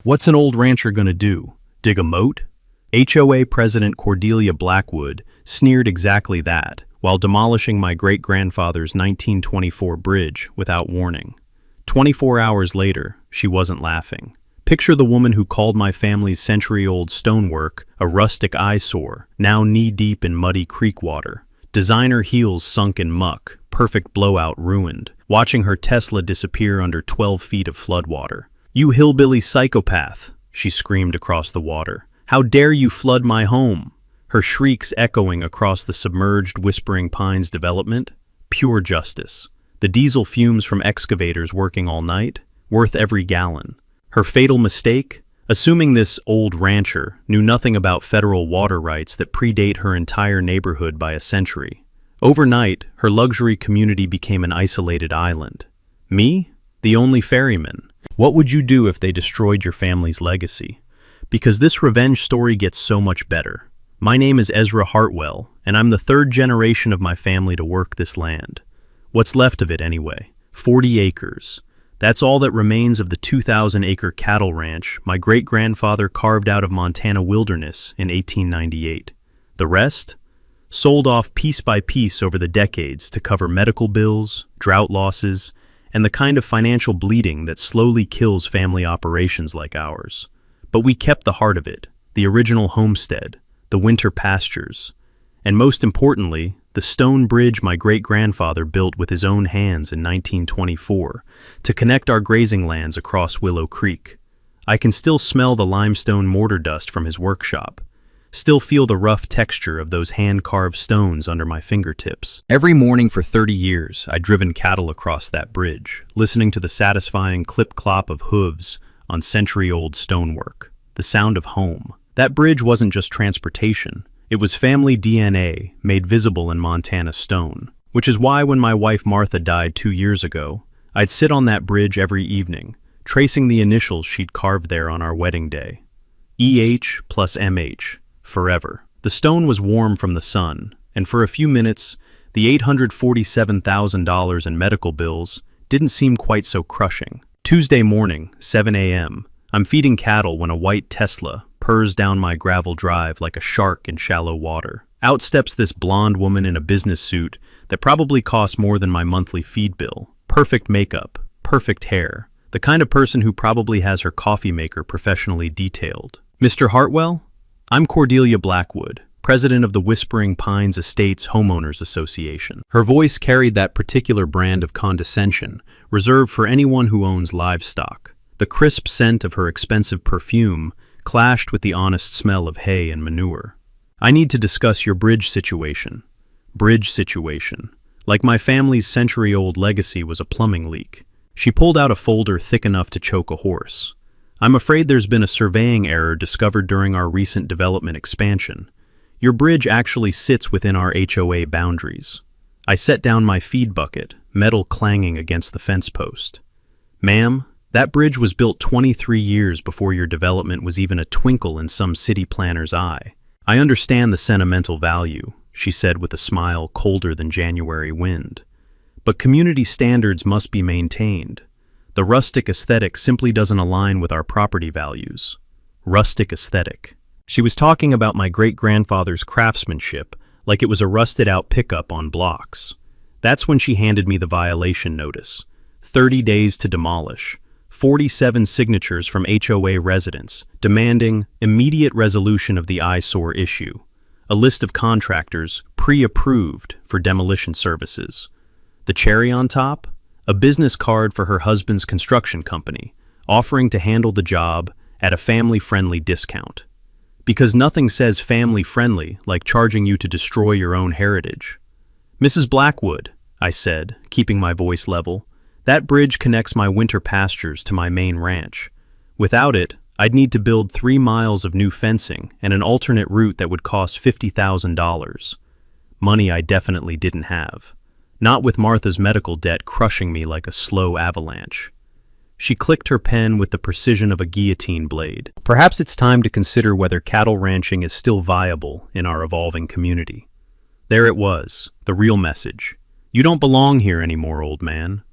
What's an old rancher gonna do? Dig a moat? HOA President Cordelia Blackwood sneered exactly that while demolishing my great-grandfather's 1924 bridge without warning. 24 hours later, she wasn't laughing. Picture the woman who called my family's century-old stonework a rustic eyesore, now knee-deep in muddy creek water. Designer heels sunk in muck, perfect blowout ruined, watching her Tesla disappear under 12 feet of floodwater. "You hillbilly psychopath," she screamed across the water. "How dare you flood my home?" Her shrieks echoing across the submerged Whispering Pines development. Pure justice. The diesel fumes from excavators working all night, worth every gallon. Her fatal mistake? Assuming this old rancher knew nothing about federal water rights that predate her entire neighborhood by a century. Overnight, her luxury community became an isolated island. Me? The only ferryman. What would you do if they destroyed your family's legacy? Because this revenge story gets so much better. My name is Ezra Hartwell, and I'm the third generation of my family to work this land. What's left of it anyway? 40 acres. That's all that remains of the 2,000-acre cattle ranch my great-grandfather carved out of Montana wilderness in 1898. The rest? Sold off piece by piece over the decades to cover medical bills, drought losses, and the kind of financial bleeding that slowly kills family operations like ours. But we kept the heart of it, the original homestead, the winter pastures, and most importantly, the stone bridge my great-grandfather built with his own hands in 1924 to connect our grazing lands across Willow Creek. I can still smell the limestone mortar dust from his workshop, still feel the rough texture of those hand-carved stones under my fingertips. Every morning for 30 years, I'd driven cattle across that bridge, listening to the satisfying clip-clop of hooves on century-old stonework, the sound of home. That bridge wasn't just transportation. It was family DNA made visible in Montana stone, which is why when my wife Martha died 2 years ago, I'd sit on that bridge every evening, tracing the initials she'd carved there on our wedding day. EH plus MH, forever. The stone was warm from the sun, and for a few minutes, the $847,000 in medical bills didn't seem quite so crushing. Tuesday morning, 7 a.m., I'm feeding cattle when a white Tesla purrs down my gravel drive like a shark in shallow water. Out steps this blonde woman in a business suit that probably costs more than my monthly feed bill. Perfect makeup, perfect hair, the kind of person who probably has her coffee maker professionally detailed. "Mr. Hartwell? I'm Cordelia Blackwood, president of the Whispering Pines Estates Homeowners Association." Her voice carried that particular brand of condescension, reserved for anyone who owns livestock. The crisp scent of her expensive perfume clashed with the honest smell of hay and manure. "I need to discuss your bridge situation." Bridge situation. Like my family's century-old legacy was a plumbing leak. She pulled out a folder thick enough to choke a horse. "I'm afraid there's been a surveying error discovered during our recent development expansion. Your bridge actually sits within our HOA boundaries." I set down my feed bucket, metal clanging against the fence post. "Ma'am, that bridge was built 23 years before your development was even a twinkle in some city planner's eye. I understand the sentimental value," she said with a smile colder than January wind. "But community standards must be maintained. The rustic aesthetic simply doesn't align with our property values." Rustic aesthetic. She was talking about my great-grandfather's craftsmanship like it was a rusted-out pickup on blocks. That's when she handed me the violation notice. 30 days to demolish. 47 signatures from HOA residents demanding immediate resolution of the eyesore issue. A list of contractors pre-approved for demolition services. The cherry on top? A business card for her husband's construction company, offering to handle the job at a family-friendly discount. Because nothing says family-friendly like charging you to destroy your own heritage. "Mrs. Blackwood," I said, keeping my voice level, "that bridge connects my winter pastures to my main ranch. Without it, I'd need to build 3 miles of new fencing and an alternate route that would cost $50,000. Money I definitely didn't have. Not with Martha's medical debt crushing me like a slow avalanche. She clicked her pen with the precision of a guillotine blade. Perhaps it's time to consider whether cattle ranching is still viable in our evolving community. There it was, the real message. "You don't belong here anymore, old man."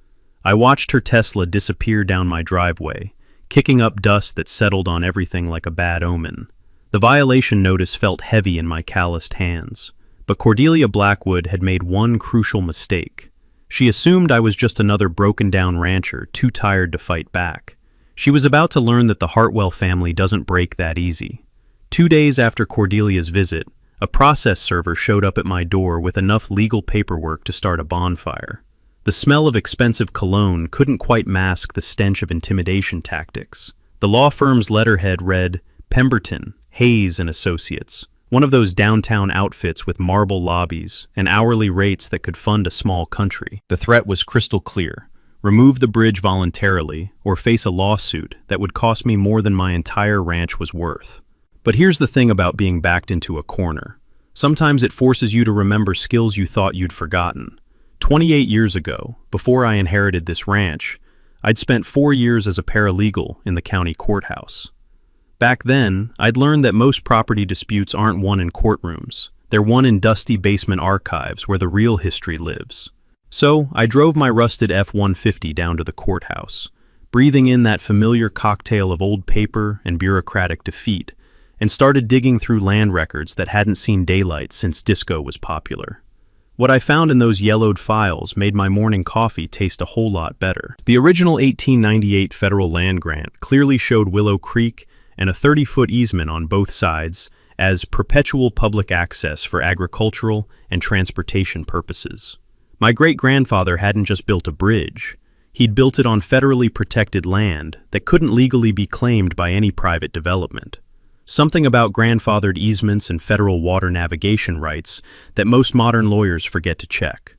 I watched her Tesla disappear down my driveway, kicking up dust that settled on everything like a bad omen. The violation notice felt heavy in my calloused hands, but Cordelia Blackwood had made one crucial mistake. She assumed I was just another broken-down rancher too tired to fight back. She was about to learn that the Hartwell family doesn't break that easy. 2 days after Cordelia's visit, a process server showed up at my door with enough legal paperwork to start a bonfire. The smell of expensive cologne couldn't quite mask the stench of intimidation tactics. The law firm's letterhead read, Pemberton, Hayes and Associates, one of those downtown outfits with marble lobbies and hourly rates that could fund a small country. The threat was crystal clear. Remove the bridge voluntarily or face a lawsuit that would cost me more than my entire ranch was worth. But here's the thing about being backed into a corner. Sometimes it forces you to remember skills you thought you'd forgotten. 28 years ago, before I inherited this ranch, I'd spent 4 years as a paralegal in the county courthouse. Back then, I'd learned that most property disputes aren't won in courtrooms. They're won in dusty basement archives where the real history lives. So, I drove my rusted F-150 down to the courthouse, breathing in that familiar cocktail of old paper and bureaucratic defeat, and started digging through land records that hadn't seen daylight since disco was popular. What I found in those yellowed files made my morning coffee taste a whole lot better. The original 1898 federal land grant clearly showed Willow Creek and a 30-foot easement on both sides as perpetual public access for agricultural and transportation purposes. My great-grandfather hadn't just built a bridge. He'd built it on federally protected land that couldn't legally be claimed by any private development. Something about grandfathered easements and federal water navigation rights that most modern lawyers forget to check.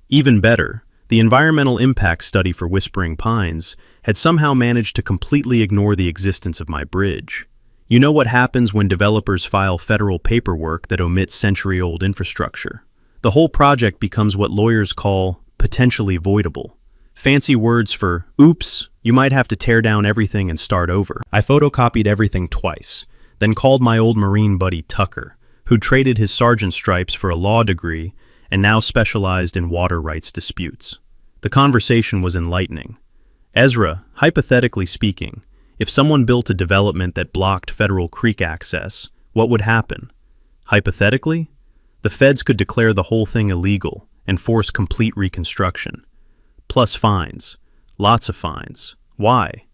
Even better, the environmental impact study for Whispering Pines had somehow managed to completely ignore the existence of my bridge. You know what happens when developers file federal paperwork that omits century-old infrastructure? The whole project becomes what lawyers call potentially voidable. Fancy words for, oops, you might have to tear down everything and start over. I photocopied everything twice, then called my old Marine buddy Tucker, who'd traded his sergeant stripes for a law degree and now specialized in water rights disputes. The conversation was enlightening. Ezra, hypothetically speaking, if someone built a development that blocked federal creek access, what would happen? Hypothetically, the feds could declare the whole thing illegal and force complete reconstruction. Plus fines. Lots of fines. Why?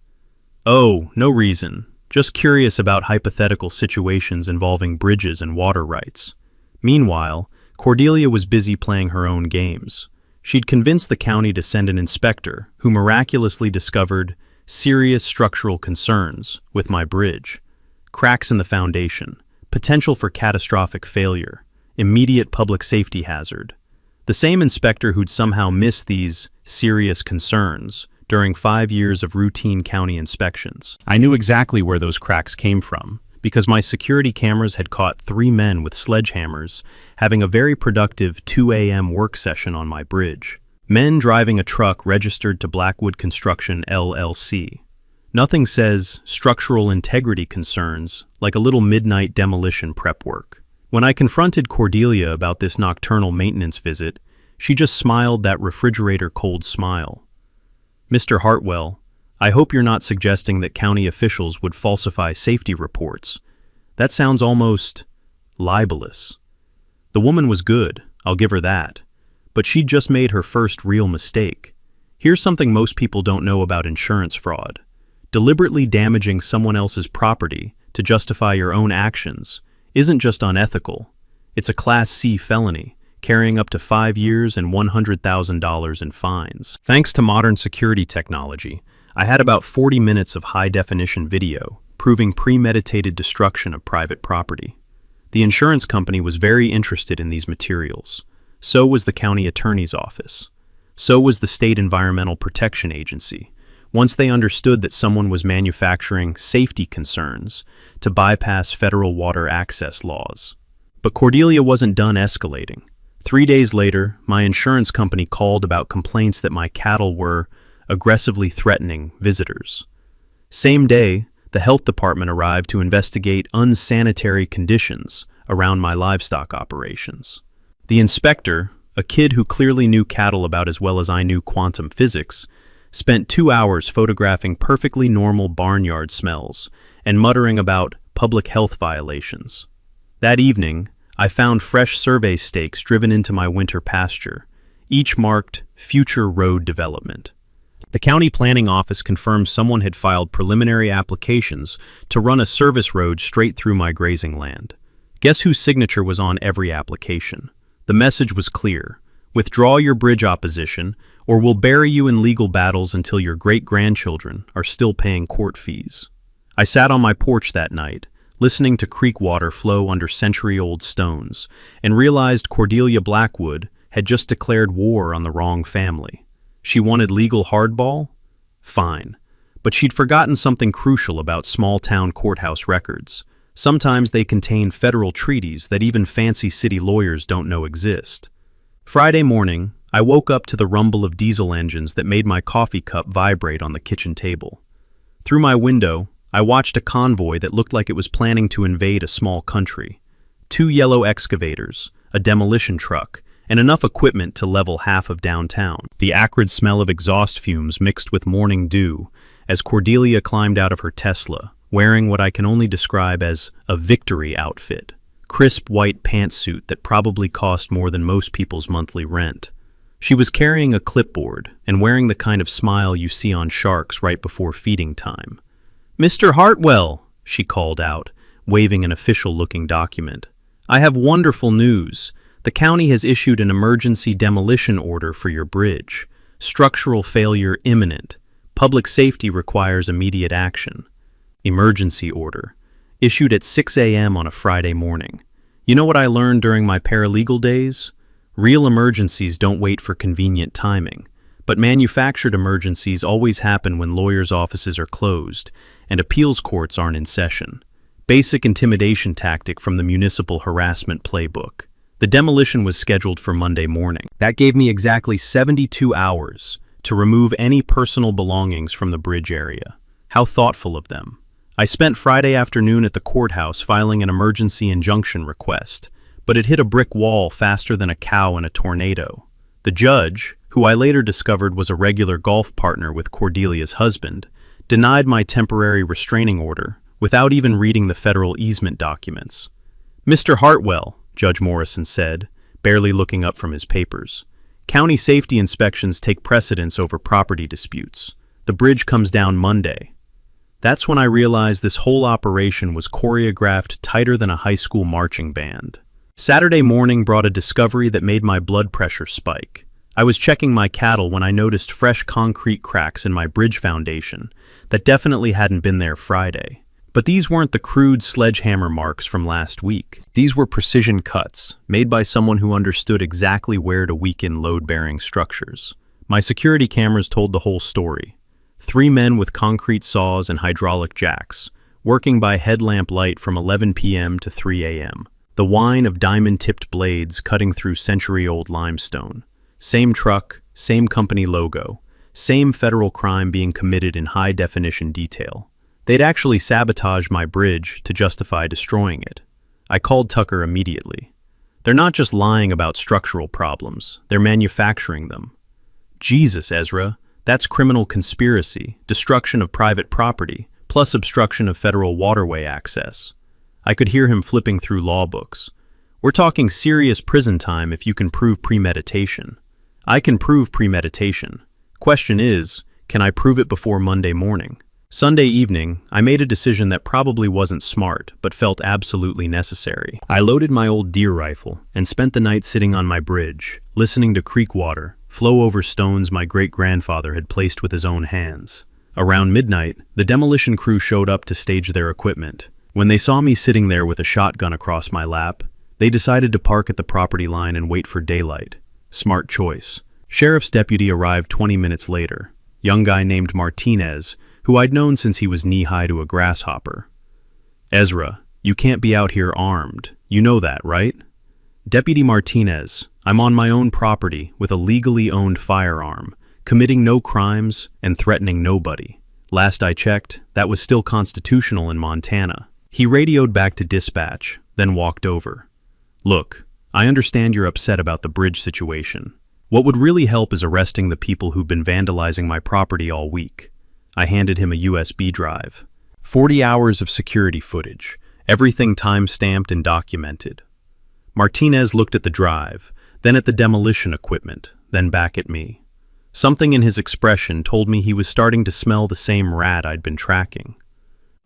Oh, no reason. Just curious about hypothetical situations involving bridges and water rights. Meanwhile, Cordelia was busy playing her own games. She'd convinced the county to send an inspector who miraculously discovered serious structural concerns with my bridge. Cracks in the foundation, potential for catastrophic failure, immediate public safety hazard. The same inspector who'd somehow missed these serious concerns during 5 years of routine county inspections. I knew exactly where those cracks came from, because my security cameras had caught 3 men with sledgehammers having a very productive 2 a.m. work session on my bridge. Men driving a truck registered to Blackwood Construction, LLC. Nothing says structural integrity concerns like a little midnight demolition prep work. When I confronted Cordelia about this nocturnal maintenance visit, she just smiled that refrigerator-cold smile. Mr. Hartwell, I hope you're not suggesting that county officials would falsify safety reports. That sounds almost libelous. The woman was good, I'll give her that, but she'd just made her first real mistake. Here's something most people don't know about insurance fraud. Deliberately damaging someone else's property to justify your own actions isn't just unethical, it's a Class C felony, carrying up to 5 years and $100,000 in fines. Thanks to modern security technology, I had about 40 minutes of high-definition video proving premeditated destruction of private property. The insurance company was very interested in these materials. So was the county attorney's office. So was the State Environmental Protection Agency, once they understood that someone was manufacturing safety concerns to bypass federal water access laws. But Cordelia wasn't done escalating. 3 days later, my insurance company called about complaints that my cattle were aggressively threatening visitors. Same day, the health department arrived to investigate unsanitary conditions around my livestock operations. The inspector, a kid who clearly knew cattle about as well as I knew quantum physics, spent 2 hours photographing perfectly normal barnyard smells and muttering about public health violations. That evening, I found fresh survey stakes driven into my winter pasture, each marked Future Road Development. The county planning office confirmed someone had filed preliminary applications to run a service road straight through my grazing land. Guess whose signature was on every application? The message was clear: withdraw your bridge opposition, or we'll bury you in legal battles until your great-grandchildren are still paying court fees. I sat on my porch that night, listening to creek water flow under century-old stones, and realized Cordelia Blackwood had just declared war on the wrong family. She wanted legal hardball? Fine. But she'd forgotten something crucial about small-town courthouse records. Sometimes they contain federal treaties that even fancy city lawyers don't know exist. Friday morning, I woke up to the rumble of diesel engines that made my coffee cup vibrate on the kitchen table. Through my window, I watched a convoy that looked like it was planning to invade a small country. 2 yellow excavators, a demolition truck, and enough equipment to level half of downtown. The acrid smell of exhaust fumes mixed with morning dew as Cordelia climbed out of her Tesla, wearing what I can only describe as a victory outfit. Crisp white pantsuit that probably cost more than most people's monthly rent. She was carrying a clipboard and wearing the kind of smile you see on sharks right before feeding time. "Mr. Hartwell," she called out, waving an official-looking document. "I have wonderful news. The county has issued an emergency demolition order for your bridge. Structural failure imminent. Public safety requires immediate action." Emergency order. Issued at 6 a.m. on a Friday morning. You know what I learned during my paralegal days? Real emergencies don't wait for convenient timing, but manufactured emergencies always happen when lawyers' offices are closed and appeals courts aren't in session. Basic intimidation tactic from the municipal harassment playbook. The demolition was scheduled for Monday morning. That gave me exactly 72 hours to remove any personal belongings from the bridge area. How thoughtful of them. I spent Friday afternoon at the courthouse filing an emergency injunction request, but it hit a brick wall faster than a cow in a tornado. The judge, who I later discovered was a regular golf partner with Cordelia's husband, denied my temporary restraining order without even reading the federal easement documents. "Mr. Hartwell," Judge Morrison said, barely looking up from his papers, "county safety inspections take precedence over property disputes. The bridge comes down Monday." That's when I realized this whole operation was choreographed tighter than a high school marching band. Saturday morning brought a discovery that made my blood pressure spike. I was checking my cattle when I noticed fresh concrete cracks in my bridge foundation that definitely hadn't been there Friday. But these weren't the crude sledgehammer marks from last week. These were precision cuts, made by someone who understood exactly where to weaken load-bearing structures. My security cameras told the whole story. 3 men with concrete saws and hydraulic jacks, working by headlamp light from 11 p.m. to 3 a.m. The whine of diamond-tipped blades cutting through century-old limestone. Same truck, same company logo, same federal crime being committed in high-definition detail. They'd actually sabotaged my bridge to justify destroying it. I called Tucker immediately. They're not just lying about structural problems, they're manufacturing them. Jesus, Ezra. That's criminal conspiracy, destruction of private property, plus obstruction of federal waterway access. I could hear him flipping through law books. We're talking serious prison time if you can prove premeditation. I can prove premeditation. Question is, can I prove it before Monday morning? Sunday evening, I made a decision that probably wasn't smart, but felt absolutely necessary. I loaded my old deer rifle and spent the night sitting on my bridge, listening to creek water flow over stones my great-grandfather had placed with his own hands. Around midnight, the demolition crew showed up to stage their equipment. When they saw me sitting there with a shotgun across my lap, they decided to park at the property line and wait for daylight. Smart choice. Sheriff's deputy arrived 20 minutes later. Young guy named Martinez, who I'd known since he was knee-high to a grasshopper. "Ezra, you can't be out here armed. You know that, right?" "Deputy Martinez, I'm on my own property with a legally owned firearm, committing no crimes and threatening nobody. Last I checked, that was still constitutional in Montana." He radioed back to dispatch, then walked over. "Look, I understand you're upset about the bridge situation. What would really help is arresting the people who've been vandalizing my property all week. I handed him a USB drive. 40 hours of security footage, everything time-stamped and documented. Martinez looked at the drive, then at the demolition equipment, then back at me. Something in his expression told me he was starting to smell the same rat I'd been tracking.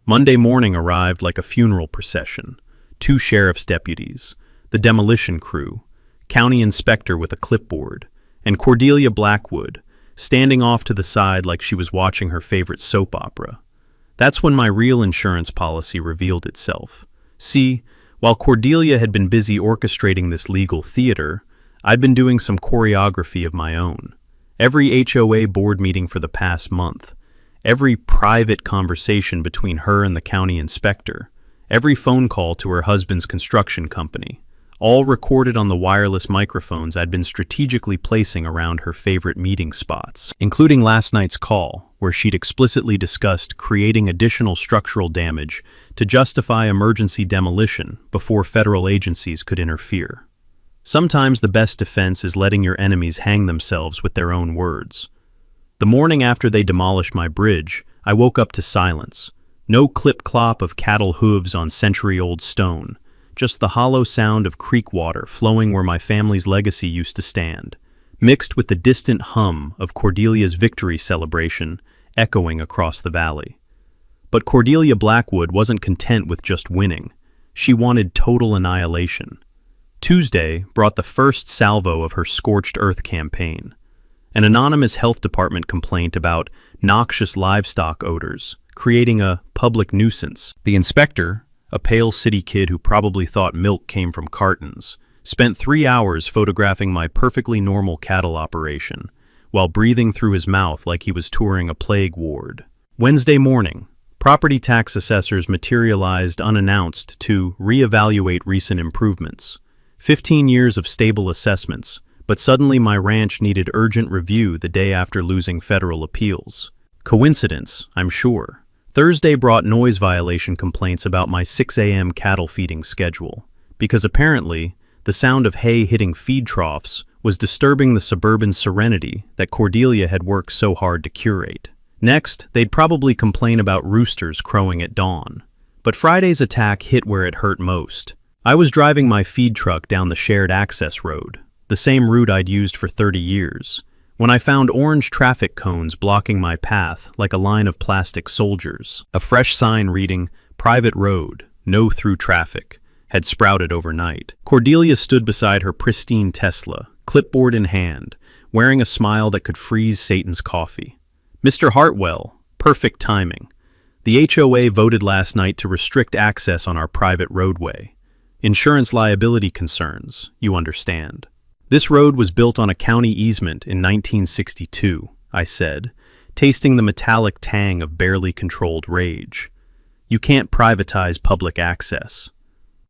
Monday morning arrived like a funeral procession. 2 sheriff's deputies, the demolition crew, county inspector with a clipboard, and Cordelia Blackwood, standing off to the side like she was watching her favorite soap opera. That's when my real insurance policy revealed itself. See, while Cordelia had been busy orchestrating this legal theater, I'd been doing some choreography of my own. Every HOA board meeting for the past month, every private conversation between her and the county inspector, every phone call to her husband's construction company, all recorded on the wireless microphones I'd been strategically placing around her favorite meeting spots, including last night's call, where she'd explicitly discussed creating additional structural damage to justify emergency demolition before federal agencies could interfere. Sometimes the best defense is letting your enemies hang themselves with their own words. The morning after they demolished my bridge, I woke up to silence. No clip-clop of cattle hooves on century-old stone, just the hollow sound of creek water flowing where my family's legacy used to stand, mixed with the distant hum of Cordelia's victory celebration echoing across the valley. But Cordelia Blackwood wasn't content with just winning. She wanted total annihilation. Tuesday brought the first salvo of her scorched earth campaign. An anonymous health department complaint about noxious livestock odors, creating a public nuisance. The inspector, a pale city kid who probably thought milk came from cartons, spent 3 hours photographing my perfectly normal cattle operation, while breathing through his mouth like he was touring a plague ward. Wednesday morning, property tax assessors materialized unannounced to reevaluate recent improvements. 15 years of stable assessments, but suddenly my ranch needed urgent review the day after losing federal appeals. Coincidence, I'm sure. Thursday brought noise violation complaints about my 6 a.m. cattle feeding schedule, because apparently the sound of hay hitting feed troughs was disturbing the suburban serenity that Cordelia had worked so hard to curate. Next, they'd probably complain about roosters crowing at dawn. But Friday's attack hit where it hurt most. I was driving my feed truck down the shared access road, the same route I'd used for 30 years, when I found orange traffic cones blocking my path like a line of plastic soldiers. A fresh sign reading, "Private Road, No Through Traffic," had sprouted overnight. Cordelia stood beside her pristine Tesla, clipboard in hand, wearing a smile that could freeze Satan's coffee. "Mr. Hartwell, perfect timing. The HOA voted last night to restrict access on our private roadway. Insurance liability concerns, you understand. This road was built on a county easement in 1962, I said, tasting the metallic tang of barely controlled rage. You can't privatize public access.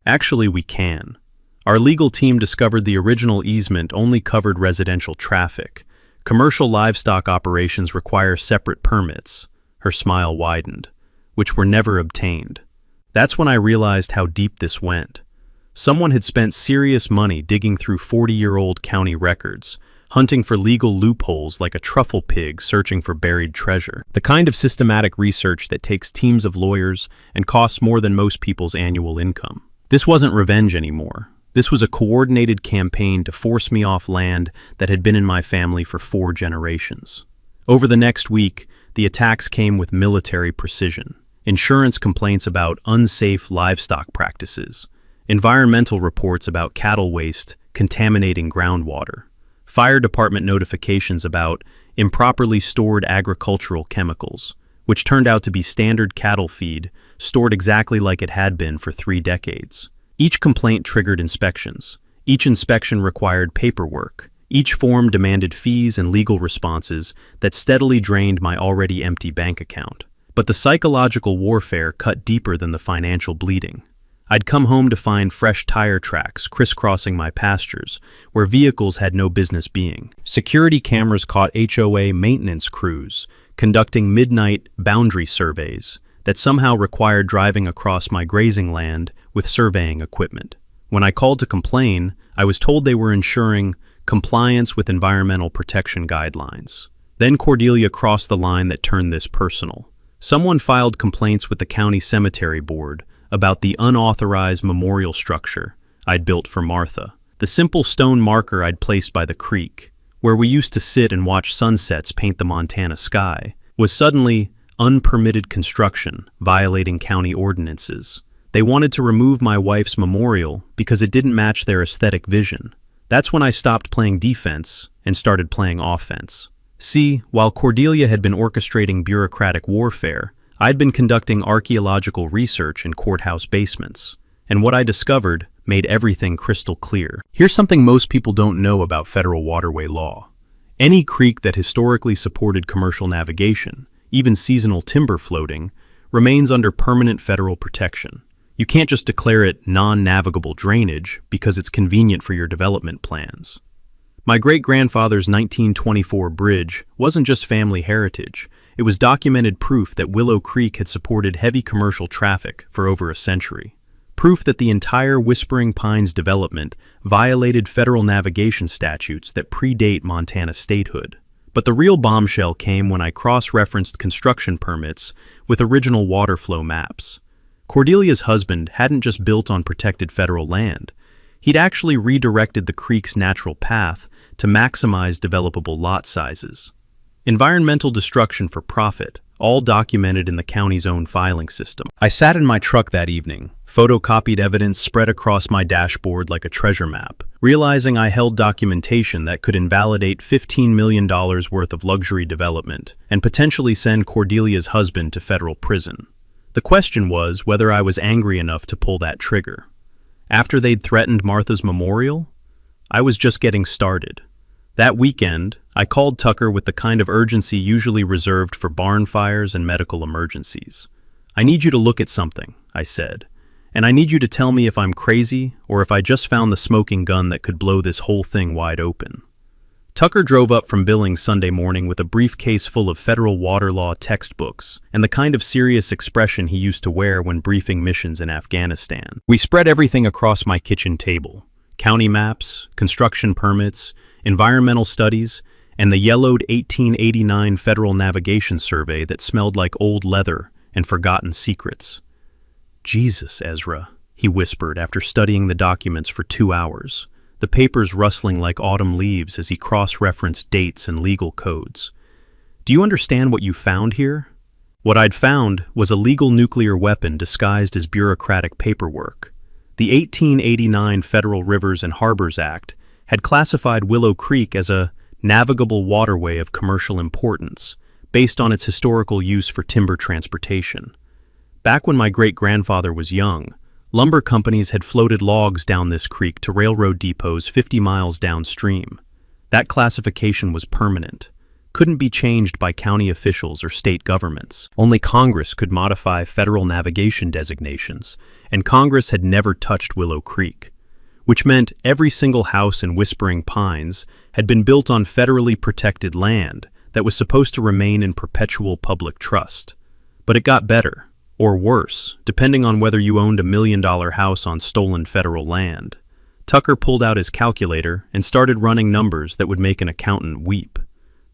Actually, we can. Our legal team discovered the original easement only covered residential traffic. Commercial livestock operations require separate permits, her smile widened, which were never obtained. That's when I realized how deep this went. Someone had spent serious money digging through 40-year-old county records, hunting for legal loopholes like a truffle pig searching for buried treasure. The kind of systematic research that takes teams of lawyers and costs more than most people's annual income. This wasn't revenge anymore. This was a coordinated campaign to force me off land that had been in my family for 4 generations. Over the next week, the attacks came with military precision. Insurance complaints about unsafe livestock practices, environmental reports about cattle waste contaminating groundwater, fire department notifications about improperly stored agricultural chemicals, which turned out to be standard cattle feed stored exactly like it had been for 3 decades. Each complaint triggered inspections. Each inspection required paperwork. Each form demanded fees and legal responses that steadily drained my already empty bank account. But the psychological warfare cut deeper than the financial bleeding. I'd come home to find fresh tire tracks crisscrossing my pastures, where vehicles had no business being. Security cameras caught HOA maintenance crews conducting midnight boundary surveys that somehow required driving across my grazing land with surveying equipment. When I called to complain, I was told they were ensuring compliance with environmental protection guidelines. Then Cordelia crossed the line that turned this personal. Someone filed complaints with the county cemetery board about the unauthorized memorial structure I'd built for Martha. The simple stone marker I'd placed by the creek, where we used to sit and watch sunsets paint the Montana sky, was suddenly unpermitted construction, violating county ordinances. They wanted to remove my wife's memorial because it didn't match their aesthetic vision. That's when I stopped playing defense and started playing offense. See, while Cordelia had been orchestrating bureaucratic warfare, I'd been conducting archaeological research in courthouse basements, and what I discovered made everything crystal clear. Here's something most people don't know about federal waterway law. Any creek that historically supported commercial navigation, even seasonal timber floating, remains under permanent federal protection. You can't just declare it non-navigable drainage because it's convenient for your development plans. My great-grandfather's 1924 bridge wasn't just family heritage, it was documented proof that Willow Creek had supported heavy commercial traffic for over a century. Proof that the entire Whispering Pines development violated federal navigation statutes that predate Montana statehood. But the real bombshell came when I cross-referenced construction permits with original water flow maps. Cordelia's husband hadn't just built on protected federal land. He'd actually redirected the creek's natural path to maximize developable lot sizes. Environmental destruction for profit, all documented in the county's own filing system. I sat in my truck that evening, photocopied evidence spread across my dashboard like a treasure map, realizing I held documentation that could invalidate $15 million worth of luxury development and potentially send Cordelia's husband to federal prison. The question was whether I was angry enough to pull that trigger. After they'd threatened Martha's memorial, I was just getting started. That weekend, I called Tucker with the kind of urgency usually reserved for barn fires and medical emergencies. "I need you to look at something," I said, "and I need you to tell me if I'm crazy or if I just found the smoking gun that could blow this whole thing wide open." Tucker drove up from Billings Sunday morning with a briefcase full of federal water law textbooks and the kind of serious expression he used to wear when briefing missions in Afghanistan. We spread everything across my kitchen table: county maps, construction permits, environmental studies, and the yellowed 1889 Federal Navigation Survey that smelled like old leather and forgotten secrets. "Jesus, Ezra," he whispered after studying the documents for 2 hours, the papers rustling like autumn leaves as he cross-referenced dates and legal codes. "Do you understand what you found here?" What I'd found was a legal nuclear weapon disguised as bureaucratic paperwork. The 1889 Federal Rivers and Harbors Act had classified Willow Creek as a navigable waterway of commercial importance, based on its historical use for timber transportation. Back when my great-grandfather was young, lumber companies had floated logs down this creek to railroad depots 50 miles downstream. That classification was permanent, couldn't be changed by county officials or state governments. Only Congress could modify federal navigation designations, and Congress had never touched Willow Creek, which meant every single house in Whispering Pines had been built on federally protected land that was supposed to remain in perpetual public trust. But it got better, or worse, depending on whether you owned $1 million house on stolen federal land. Tucker pulled out his calculator and started running numbers that would make an accountant weep.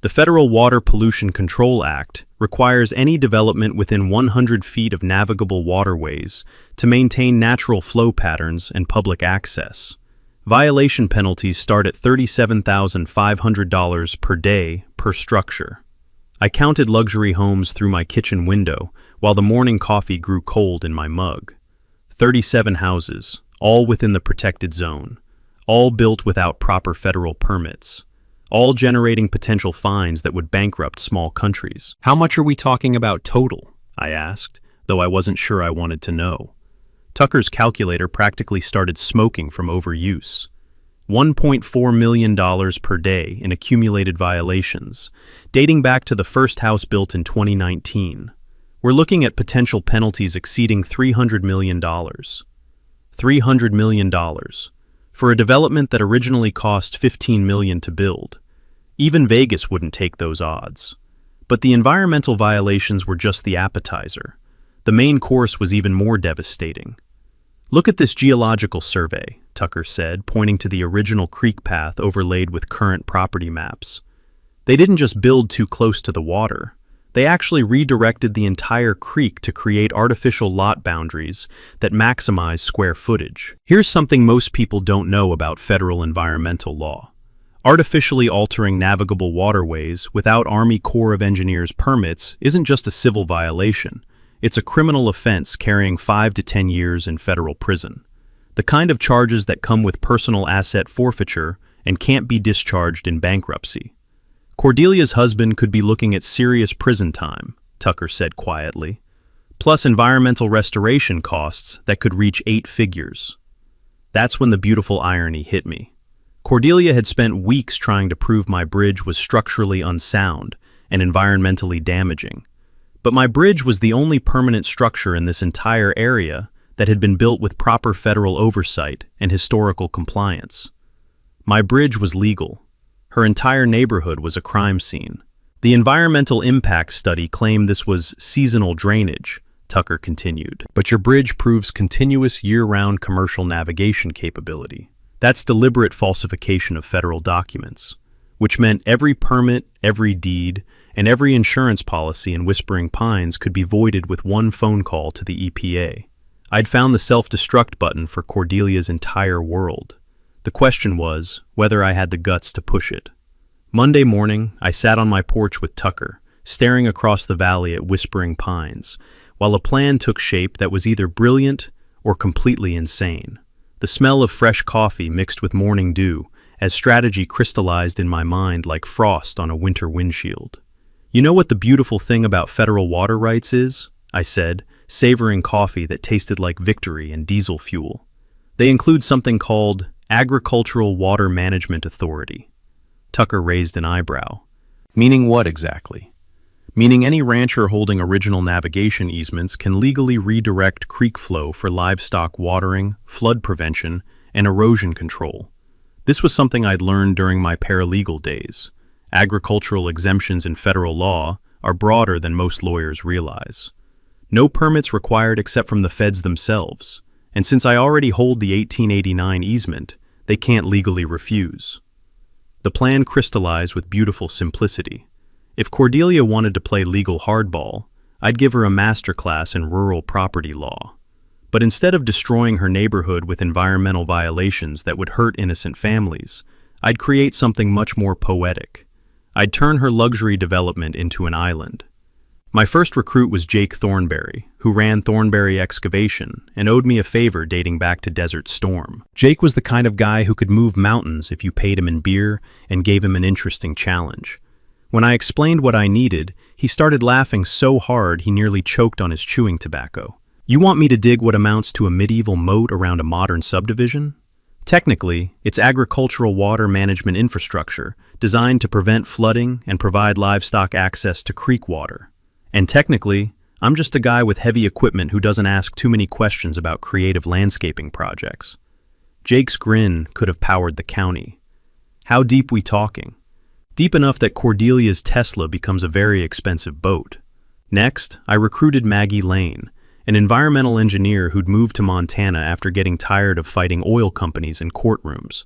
The Federal Water Pollution Control Act requires any development within 100 feet of navigable waterways to maintain natural flow patterns and public access. Violation penalties start at $37,500 per day per structure. I counted luxury homes through my kitchen window while the morning coffee grew cold in my mug. 37 houses, all within the protected zone, all built without proper federal permits, all generating potential fines that would bankrupt small countries. "How much are we talking about total?" I asked, though I wasn't sure I wanted to know. Tucker's calculator practically started smoking from overuse. $1.4 million per day in accumulated violations, dating back to the first house built in 2019. We're looking at potential penalties exceeding $300 million. $300 million for a development that originally cost $15 million to build. Even Vegas wouldn't take those odds. But the environmental violations were just the appetizer. The main course was even more devastating. Look at this geological survey, Tucker said, pointing to the original creek path overlaid with current property maps. They didn't just build too close to the water. They actually redirected the entire creek to create artificial lot boundaries that maximize square footage. Here's something most people don't know about federal environmental law. Artificially altering navigable waterways without Army Corps of Engineers permits isn't just a civil violation. It's a criminal offense carrying 5 to 10 years in federal prison. The kind of charges that come with personal asset forfeiture and can't be discharged in bankruptcy. Cordelia's husband could be looking at serious prison time, Tucker said quietly, plus environmental restoration costs that could reach 8 figures. That's when the beautiful irony hit me. Cordelia had spent weeks trying to prove my bridge was structurally unsound and environmentally damaging. But my bridge was the only permanent structure in this entire area that had been built with proper federal oversight and historical compliance. My bridge was legal. Her entire neighborhood was a crime scene. The environmental impact study claimed this was seasonal drainage, Tucker continued. But your bridge proves continuous year-round commercial navigation capability. That's deliberate falsification of federal documents, which meant every permit, every deed, and every insurance policy in Whispering Pines could be voided with one phone call to the EPA. I'd found the self-destruct button for Cordelia's entire world. The question was whether I had the guts to push it. Monday morning, I sat on my porch with Tucker, staring across the valley at Whispering Pines, while a plan took shape that was either brilliant or completely insane. The smell of fresh coffee mixed with morning dew as strategy crystallized in my mind like frost on a winter windshield. You know what the beautiful thing about federal water rights is? I said, savoring coffee that tasted like victory and diesel fuel. They include something called Agricultural Water Management Authority. Tucker raised an eyebrow. Meaning what exactly? Meaning any rancher holding original navigation easements can legally redirect creek flow for livestock watering, flood prevention, and erosion control. This was something I'd learned during my paralegal days. Agricultural exemptions in federal law are broader than most lawyers realize. No permits required except from the feds themselves, and since I already hold the 1889 easement, they can't legally refuse. The plan crystallized with beautiful simplicity. If Cordelia wanted to play legal hardball, I'd give her a masterclass in rural property law. But instead of destroying her neighborhood with environmental violations that would hurt innocent families, I'd create something much more poetic. I'd turn her luxury development into an island. My first recruit was Jake Thornberry, who ran Thornberry Excavation and owed me a favor dating back to Desert Storm. Jake was the kind of guy who could move mountains if you paid him in beer and gave him an interesting challenge. When I explained what I needed, he started laughing so hard he nearly choked on his chewing tobacco. You want me to dig what amounts to a medieval moat around a modern subdivision? Technically, it's agricultural water management infrastructure designed to prevent flooding and provide livestock access to creek water. And technically, I'm just a guy with heavy equipment who doesn't ask too many questions about creative landscaping projects. Jake's grin could have powered the county. How deep we talking? Deep enough that Cordelia's Tesla becomes a very expensive boat. Next, I recruited Maggie Lane, an environmental engineer who'd moved to Montana after getting tired of fighting oil companies in courtrooms.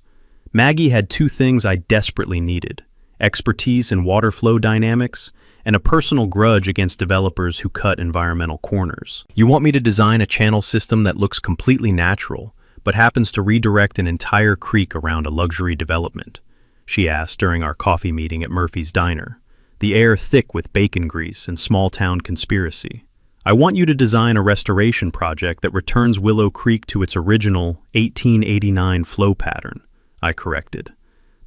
Maggie had 2 things I desperately needed: expertise in water flow dynamics and a personal grudge against developers who cut environmental corners. You want me to design a channel system that looks completely natural, but happens to redirect an entire creek around a luxury development? She asked during our coffee meeting at Murphy's Diner, the air thick with bacon grease and small-town conspiracy. I want you to design a restoration project that returns Willow Creek to its original 1889 flow pattern, I corrected.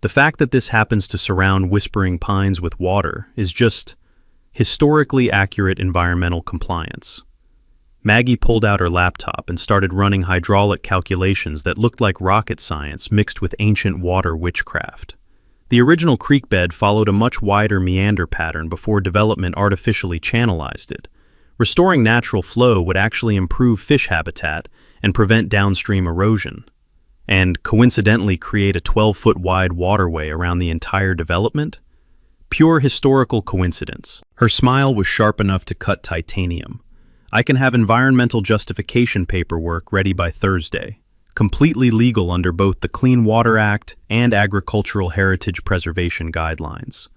The fact that this happens to surround Whispering Pines with water is just historically accurate environmental compliance. Maggie pulled out her laptop and started running hydraulic calculations that looked like rocket science mixed with ancient water witchcraft. The original creek bed followed a much wider meander pattern before development artificially channelized it. Restoring natural flow would actually improve fish habitat and prevent downstream erosion, and coincidentally create a 12-foot wide waterway around the entire development? Pure historical coincidence. Her smile was sharp enough to cut titanium. I can have environmental justification paperwork ready by Thursday, completely legal under both the Clean Water Act and Agricultural Heritage Preservation Guidelines.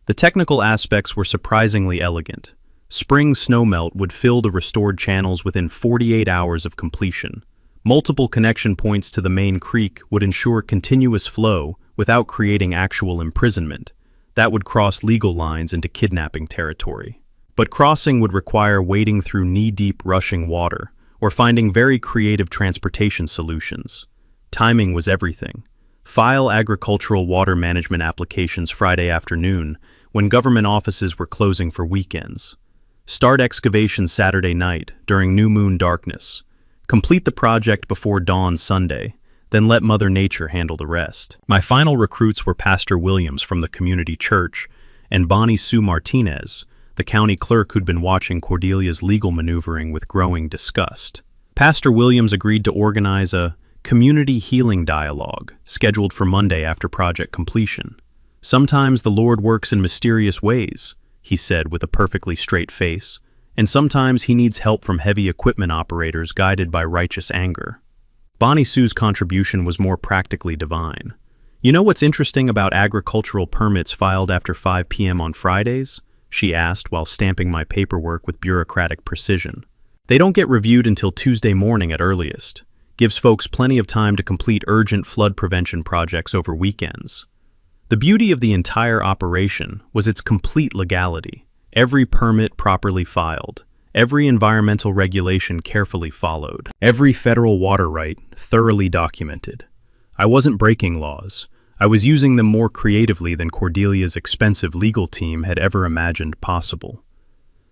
The technical aspects were surprisingly elegant. Spring snowmelt would fill the restored channels within 48 hours of completion. Multiple connection points to the main creek would ensure continuous flow without creating actual imprisonment. That would cross legal lines into kidnapping territory. But crossing would require wading through knee-deep rushing water or finding very creative transportation solutions. Timing was everything. File agricultural water management applications Friday afternoon when government offices were closing for weekends. Start excavation Saturday night during new moon darkness. Complete the project before dawn Sunday, then let Mother Nature handle the rest. My final recruits were Pastor Williams from the community church and Bonnie Sue Martinez, the county clerk who'd been watching Cordelia's legal maneuvering with growing disgust. Pastor Williams agreed to organize a community healing dialogue scheduled for Monday after project completion. "Sometimes the Lord works in mysterious ways," he said with a perfectly straight face, "and sometimes he needs help from heavy equipment operators guided by righteous anger." Bonnie Sue's contribution was more practically divine. "You know what's interesting about agricultural permits filed after 5 p.m. on Fridays?" she asked while stamping my paperwork with bureaucratic precision. "They don't get reviewed until Tuesday morning at earliest. Gives folks plenty of time to complete urgent flood prevention projects over weekends." The beauty of the entire operation was its complete legality. Every permit properly filed, every environmental regulation carefully followed, every federal water right thoroughly documented. I wasn't breaking laws. I was using them more creatively than Cordelia's expensive legal team had ever imagined possible.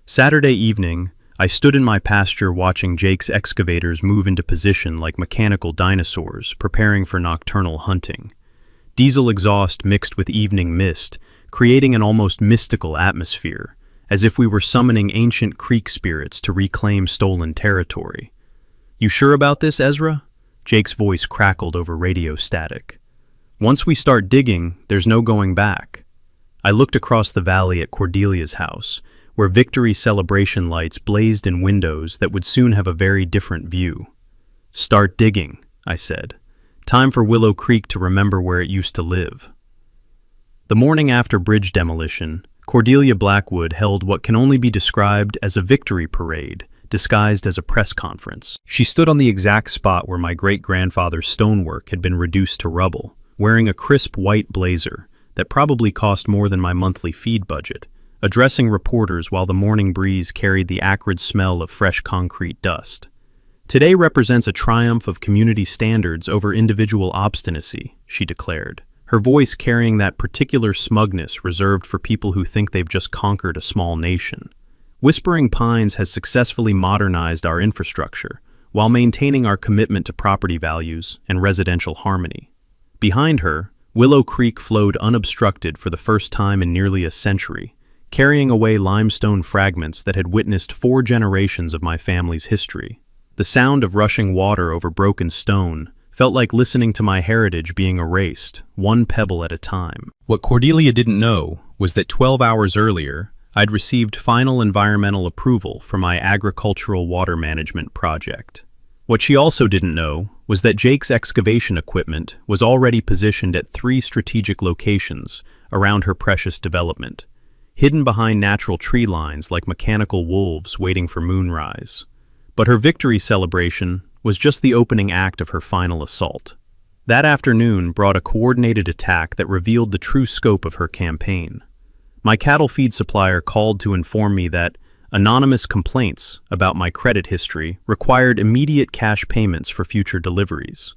Saturday evening, I stood in my pasture watching Jake's excavators move into position like mechanical dinosaurs preparing for nocturnal hunting. Diesel exhaust mixed with evening mist, creating an almost mystical atmosphere, as if we were summoning ancient creek spirits to reclaim stolen territory. "You sure about this, Ezra?" Jake's voice crackled over radio static. "Once we start digging, there's no going back." I looked across the valley at Cordelia's house, where victory celebration lights blazed in windows that would soon have a very different view. "Start digging," I said. "Time for Willow Creek to remember where it used to live." The morning after bridge demolition, Cordelia Blackwood held what can only be described as a victory parade, disguised as a press conference. She stood on the exact spot where my great-grandfather's stonework had been reduced to rubble, wearing a crisp white blazer that probably cost more than my monthly feed budget, addressing reporters while the morning breeze carried the acrid smell of fresh concrete dust. "Today represents a triumph of community standards over individual obstinacy," she declared, her voice carrying that particular smugness reserved for people who think they've just conquered a small nation. "Whispering Pines has successfully modernized our infrastructure while maintaining our commitment to property values and residential harmony." Behind her, Willow Creek flowed unobstructed for the first time in nearly a century, carrying away limestone fragments that had witnessed 4 generations of my family's history. The sound of rushing water over broken stone felt like listening to my heritage being erased, one pebble at a time. What Cordelia didn't know was that 12 hours earlier, I'd received final environmental approval for my agricultural water management project. What she also didn't know was that Jake's excavation equipment was already positioned at 3 strategic locations around her precious development, hidden behind natural tree lines like mechanical wolves waiting for moonrise. But her victory celebration was just the opening act of her final assault. That afternoon brought a coordinated attack that revealed the true scope of her campaign. My cattle feed supplier called to inform me that anonymous complaints about my credit history required immediate cash payments for future deliveries.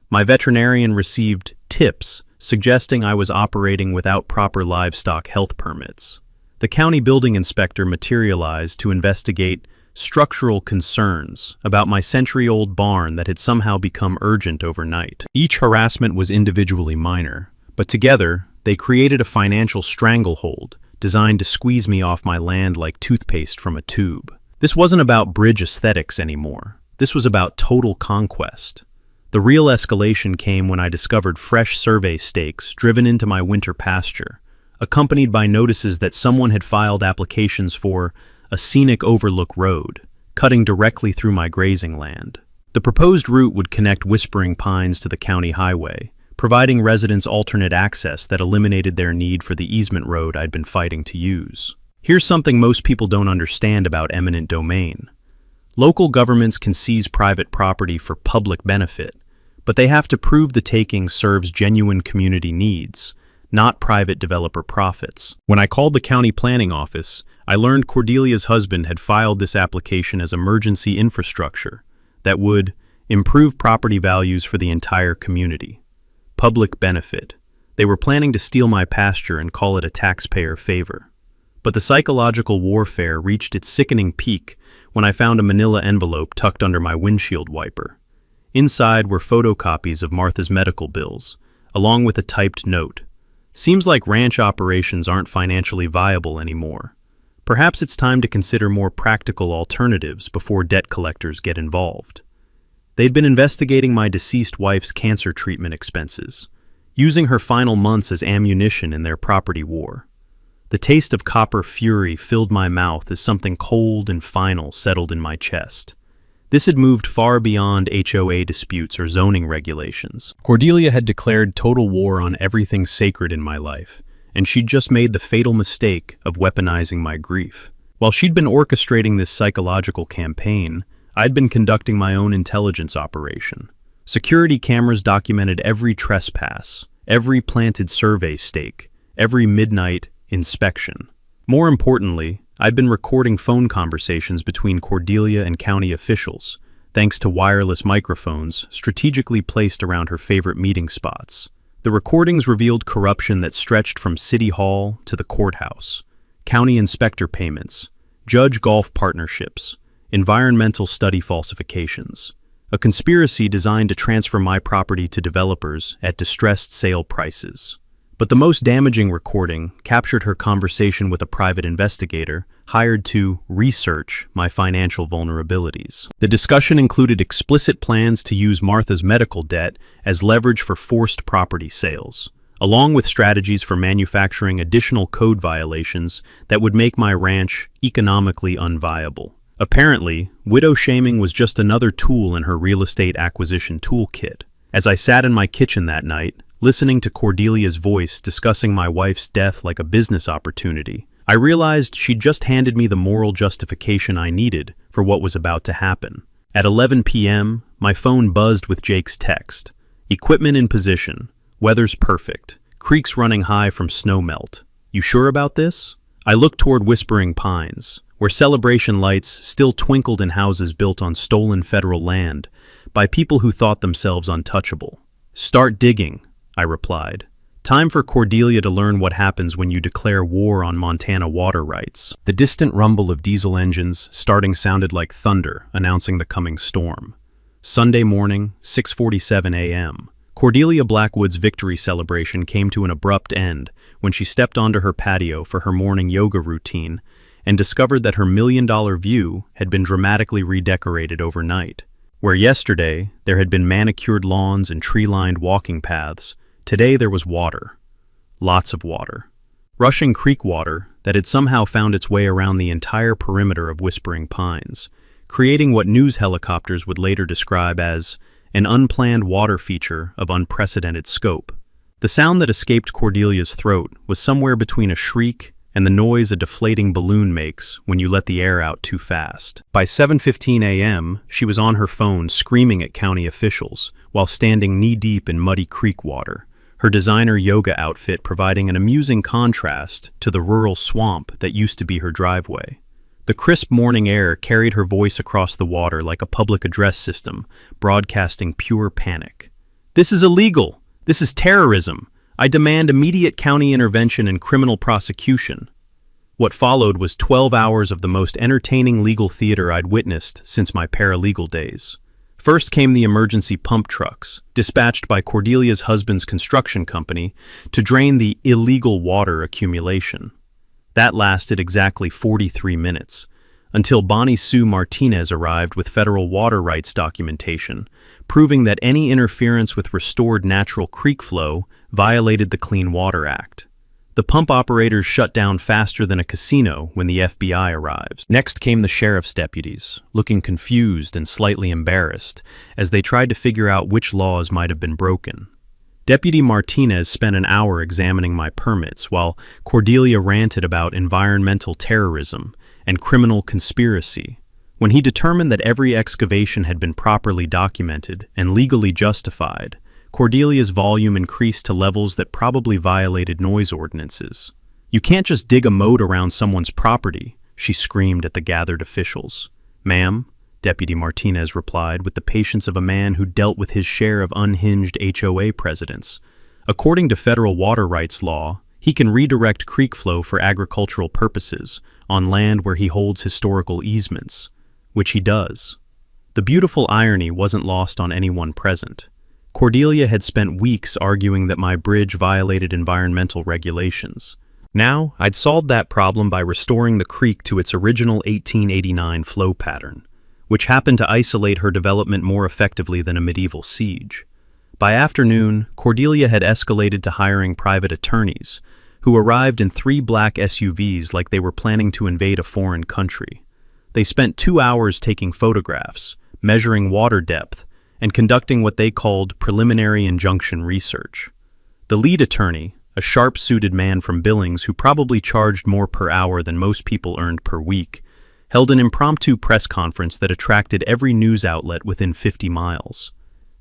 My veterinarian received tips suggesting I was operating without proper livestock health permits. The county building inspector materialized to investigate structural concerns about my century-old barn that had somehow become urgent overnight. Each harassment was individually minor, but together they created a financial stranglehold designed to squeeze me off my land like toothpaste from a tube. This wasn't about bridge aesthetics anymore. This was about total conquest. The real escalation came when I discovered fresh survey stakes driven into my winter pasture, accompanied by notices that someone had filed applications for a scenic overlook road, cutting directly through my grazing land. The proposed route would connect Whispering Pines to the county highway, providing residents alternate access that eliminated their need for the easement road I'd been fighting to use. Here's something most people don't understand about eminent domain. Local governments can seize private property for public benefit, but they have to prove the taking serves genuine community needs, not private developer profits. When I called the county planning office, I learned Cordelia's husband had filed this application as emergency infrastructure that would improve property values for the entire community. Public benefit. They were planning to steal my pasture and call it a taxpayer favor. But the psychological warfare reached its sickening peak when I found a manila envelope tucked under my windshield wiper. Inside were photocopies of Martha's medical bills, along with a typed note. Seems like ranch operations aren't financially viable anymore. Perhaps it's time to consider more practical alternatives before debt collectors get involved. They'd been investigating my deceased wife's cancer treatment expenses, using her final months as ammunition in their property war. The taste of copper fury filled my mouth as something cold and final settled in my chest. This had moved far beyond HOA disputes or zoning regulations. Cordelia had declared total war on everything sacred in my life, and she'd just made the fatal mistake of weaponizing my grief. While she'd been orchestrating this psychological campaign, I'd been conducting my own intelligence operation. Security cameras documented every trespass, every planted survey stake, every midnight inspection. More importantly, I'd been recording phone conversations between Cordelia and county officials, thanks to wireless microphones strategically placed around her favorite meeting spots. The recordings revealed corruption that stretched from City Hall to the courthouse, county inspector payments, judge golf partnerships, environmental study falsifications, a conspiracy designed to transfer my property to developers at distressed sale prices. But the most damaging recording captured her conversation with a private investigator hired to research my financial vulnerabilities. The discussion included explicit plans to use Martha's medical debt as leverage for forced property sales, along with strategies for manufacturing additional code violations that would make my ranch economically unviable. Apparently, widow shaming was just another tool in her real estate acquisition toolkit. As I sat in my kitchen that night, listening to Cordelia's voice discussing my wife's death like a business opportunity, I realized she'd just handed me the moral justification I needed for what was about to happen. At 11 p.m., my phone buzzed with Jake's text. Equipment in position. Weather's perfect. Creeks running high from snow melt. You sure about this? I looked toward Whispering Pines, where celebration lights still twinkled in houses built on stolen federal land by people who thought themselves untouchable. Start digging, I replied. Time for Cordelia to learn what happens when you declare war on Montana water rights. The distant rumble of diesel engines starting sounded like thunder, announcing the coming storm. Sunday morning, 6:47 a.m. Cordelia Blackwood's victory celebration came to an abrupt end when she stepped onto her patio for her morning yoga routine and discovered that her million-dollar view had been dramatically redecorated overnight. Where yesterday there had been manicured lawns and tree-lined walking paths, today there was water. Lots of water. Rushing creek water that had somehow found its way around the entire perimeter of Whispering Pines, creating what news helicopters would later describe as an unplanned water feature of unprecedented scope. The sound that escaped Cordelia's throat was somewhere between a shriek and the noise a deflating balloon makes when you let the air out too fast. By 7:15 a.m., she was on her phone screaming at county officials while standing knee-deep in muddy creek water, her designer yoga outfit providing an amusing contrast to the rural swamp that used to be her driveway. The crisp morning air carried her voice across the water like a public address system, broadcasting pure panic. "This is illegal! This is terrorism! I demand immediate county intervention and criminal prosecution." What followed was 12 hours of the most entertaining legal theater I'd witnessed since my paralegal days. First came the emergency pump trucks, dispatched by Cordelia's husband's construction company to drain the illegal water accumulation. That lasted exactly 43 minutes, until Bonnie Sue Martinez arrived with federal water rights documentation, proving that any interference with restored natural creek flow violated the Clean Water Act. The pump operators shut down faster than a casino when the FBI arrives. Next came the sheriff's deputies, looking confused and slightly embarrassed as they tried to figure out which laws might have been broken. Deputy Martinez spent an hour examining my permits while Cordelia ranted about environmental terrorism and criminal conspiracy. When he determined that every excavation had been properly documented and legally justified, Cordelia's volume increased to levels that probably violated noise ordinances. "You can't just dig a moat around someone's property," she screamed at the gathered officials. "Ma'am," Deputy Martinez replied with the patience of a man who dealt with his share of unhinged HOA presidents. "According to federal water rights law, he can redirect creek flow for agricultural purposes on land where he holds historical easements, which he does." The beautiful irony wasn't lost on anyone present. Cordelia had spent weeks arguing that my bridge violated environmental regulations. Now, I'd solved that problem by restoring the creek to its original 1889 flow pattern, which happened to isolate her development more effectively than a medieval siege. By afternoon, Cordelia had escalated to hiring private attorneys, who arrived in 3 black SUVs like they were planning to invade a foreign country. They spent 2 hours taking photographs, measuring water depth, and conducting what they called preliminary injunction research. The lead attorney, a sharp-suited man from Billings who probably charged more per hour than most people earned per week, held an impromptu press conference that attracted every news outlet within 50 miles.